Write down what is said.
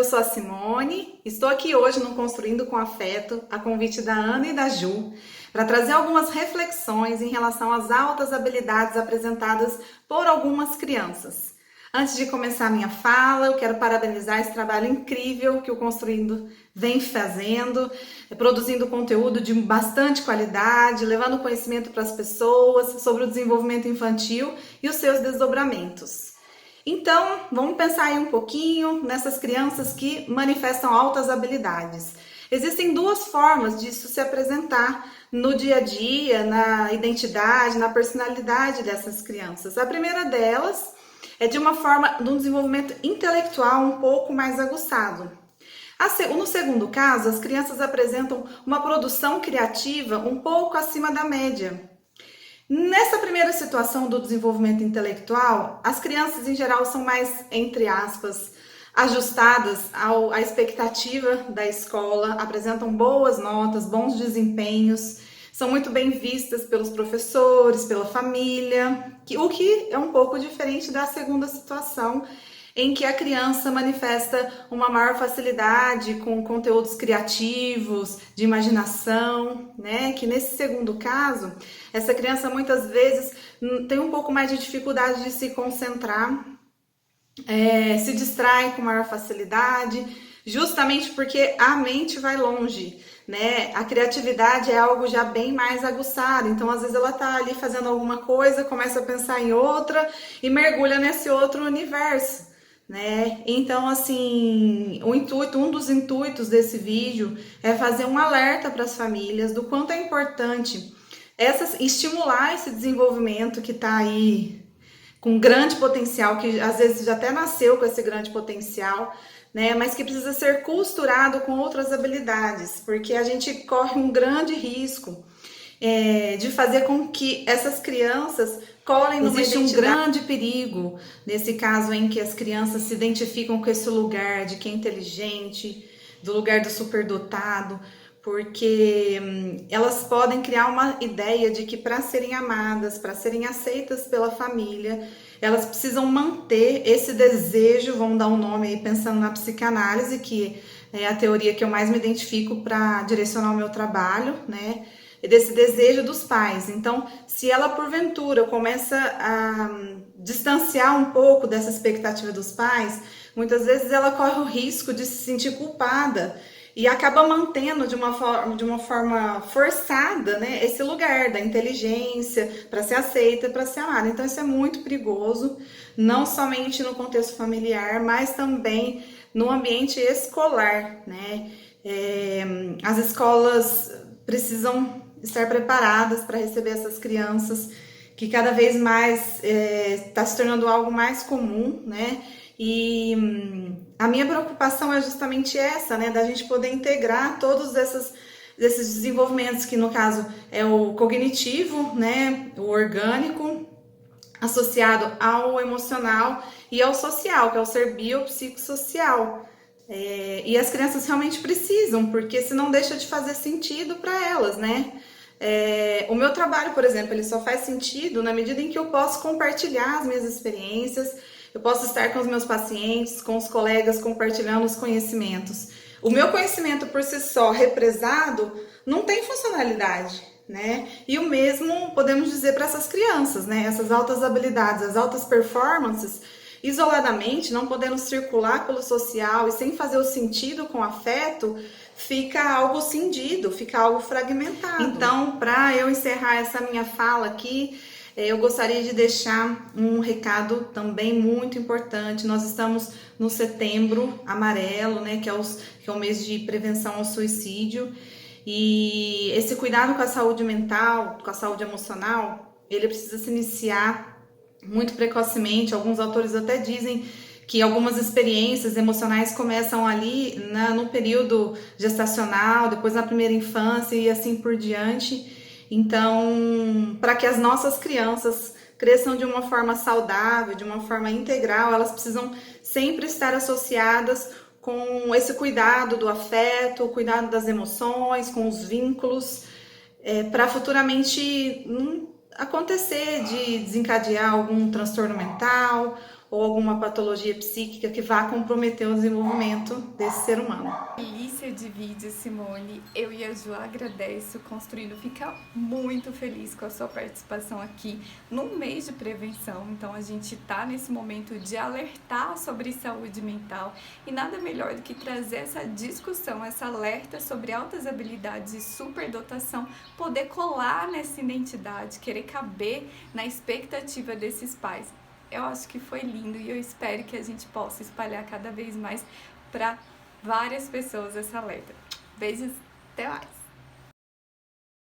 sou a Simone, estou aqui hoje no Construindo com Afeto, a convite da Ana e da Ju, para trazer algumas reflexões em relação às altas habilidades apresentadas por algumas crianças. Antes de começar a minha fala, eu quero parabenizar esse trabalho incrível que o Construindo vem fazendo, produzindo conteúdo de bastante qualidade, levando conhecimento para as pessoas sobre o desenvolvimento infantil e os seus desdobramentos. Então, vamos pensar aí um pouquinho nessas crianças que manifestam altas habilidades. Existem duas formas disso se apresentar no dia a dia, na identidade, na personalidade dessas crianças. A primeira delas é de uma forma de um desenvolvimento intelectual um pouco mais aguçado. No segundo caso, as crianças apresentam uma produção criativa um pouco acima da média. Nessa primeira situação do desenvolvimento intelectual, as crianças em geral são mais, entre aspas, ajustadas à expectativa da escola, apresentam boas notas, bons desempenhos, são muito bem vistas pelos professores, pela família, o que é um pouco diferente da segunda situação, em que a criança manifesta uma maior facilidade com conteúdos criativos, de imaginação, né? Que nesse segundo caso, essa criança muitas vezes tem um pouco mais de dificuldade de se concentrar, se distrai com maior facilidade, justamente porque a mente vai longe, né? A criatividade é algo já bem mais aguçado, então às vezes ela tá ali fazendo alguma coisa, começa a pensar em outra e mergulha nesse outro universo, né? Então, assim, um dos intuitos desse vídeo é fazer um alerta para as famílias do quanto é importante estimular esse desenvolvimento que está aí com grande potencial, que às vezes já até nasceu com esse grande potencial, né? Mas que precisa ser costurado com outras habilidades, porque a gente corre um grande risco de fazer com que essas crianças colhem numa identidade. Existe um grande perigo nesse caso em que as crianças se identificam com esse lugar de quem é inteligente, do lugar do superdotado, porque elas podem criar uma ideia de que para serem amadas, para serem aceitas pela família, elas precisam manter esse desejo, vamos dar um nome aí pensando na psicanálise, que é a teoria que eu mais me identifico para direcionar o meu trabalho, né? Desse desejo dos pais. Então, se ela porventura começa a distanciar um pouco dessa expectativa dos pais, muitas vezes ela corre o risco de se sentir culpada e acaba mantendo de uma forma forçada, né, esse lugar da inteligência para ser aceita, para ser amada. Então isso é muito perigoso, não somente no contexto familiar, mas também no ambiente escolar, né? As escolas precisam estar preparadas para receber essas crianças, que cada vez mais está se tornando algo mais comum, né? E a minha preocupação é justamente essa, né? Da gente poder integrar todos esses desenvolvimentos, que no caso é o cognitivo, né? O orgânico, associado ao emocional e ao social, que é o ser biopsicossocial. E as crianças realmente precisam, porque senão deixa de fazer sentido para elas, né? O meu trabalho, por exemplo, ele só faz sentido na medida em que eu posso compartilhar as minhas experiências, eu posso estar com os meus pacientes, com os colegas, compartilhando os conhecimentos. O meu conhecimento por si só, represado, não tem funcionalidade, né? E o mesmo podemos dizer para essas crianças, né? Essas altas habilidades, as altas performances, isoladamente, não podendo circular pelo social e sem fazer o sentido com afeto, fica algo cindido, fica algo fragmentado. Então, para eu encerrar essa minha fala aqui, eu gostaria de deixar um recado também muito importante. Nós estamos no Setembro Amarelo, né, que é o mês de prevenção ao suicídio, e esse cuidado com a saúde mental, com a saúde emocional, ele precisa se iniciar muito precocemente. Alguns autores até dizem que algumas experiências emocionais começam ali no período gestacional, depois na primeira infância e assim por diante. Então, para que as nossas crianças cresçam de uma forma saudável, de uma forma integral, elas precisam sempre estar associadas com esse cuidado do afeto, o cuidado das emoções, com os vínculos, para futuramente não acontecer de desencadear algum transtorno mental ou alguma patologia psíquica que vá comprometer o desenvolvimento desse ser humano. Delícia de vídeo, Simone. Eu e a Ju agradeço. Construindo fica muito feliz com a sua participação aqui no mês de prevenção. Então a gente tá nesse momento de alertar sobre saúde mental e nada melhor do que trazer essa discussão, essa alerta sobre altas habilidades e superdotação, poder colar nessa identidade, querer caber na expectativa desses pais. Eu acho que foi lindo e eu espero que a gente possa espalhar cada vez mais para várias pessoas essa letra. Beijos, até mais!